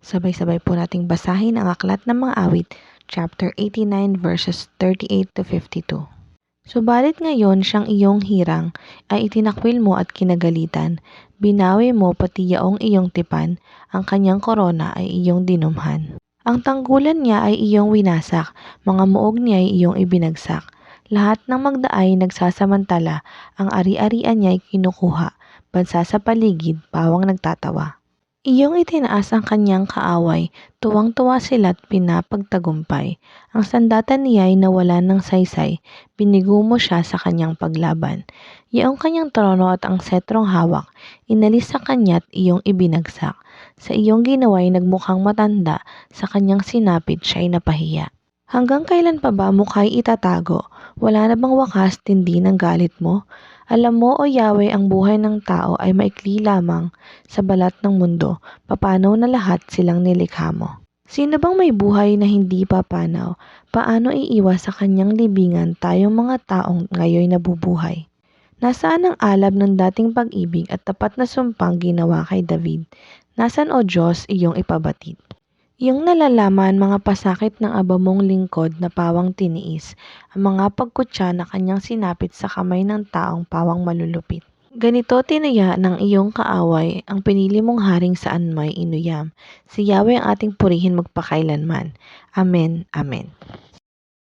Sabay-sabay po nating basahin ang Aklat ng Mga Awit, chapter 89 verses 38 to 52. Subalit ngayon siyang iyong hirang ay itinakwil mo at kinagalitan, binawi mo pati yaong iyong tipan, ang kanyang korona ay iyong dinumhan. Ang tanggulan niya ay iyong winasak, mga muog niya ay iyong ibinagsak. Lahat ng magdaay nagsasamantala, ang ari-arian niya ay kinukuha, bansa sa paligid, pawang nagtatawa. Iyong itinaas ang kanyang kaaway, tuwang-tuwa sila't pinapagtagumpay. Ang sandata niya ay nawalan ng saysay, binigo mo siya sa kanyang paglaban. Iyong kanyang trono at ang setrong hawak, inalis sa kanya't iyong ibinagsak. Sa iyong ginawa'y nagmukhang matanda, sa kanyang sinapit siya'y napahiya. Hanggang kailan pa ba mukha'y itatago? Wala na bang wakas tindi ng galit mo? Alam mo, O Yahweh, ang buhay ng tao ay maikli lamang sa balat ng mundo, papanaw na lahat silang nilikha mo. Sino bang may buhay na hindi papanaw? Paano iiwas sa kanyang libingan tayong mga taong ngayon nabubuhay? Nasaan ang alab ng dating pag-ibig at tapat na sumpang ginawa kay David? Nasaan, O Diyos, iyong ipabatid? Iyong nalalaman mga pasakit ng aba mong lingkod na pawang tiniis, ang mga pagkutya na kanyang sinapit sa kamay ng taong pawang malulupit. Ganito tinaya ng iyong kaaway ang pinili mong haring saan may inuyam. Si Yahweh ang ating purihin magpakailanman. Amen. Amen.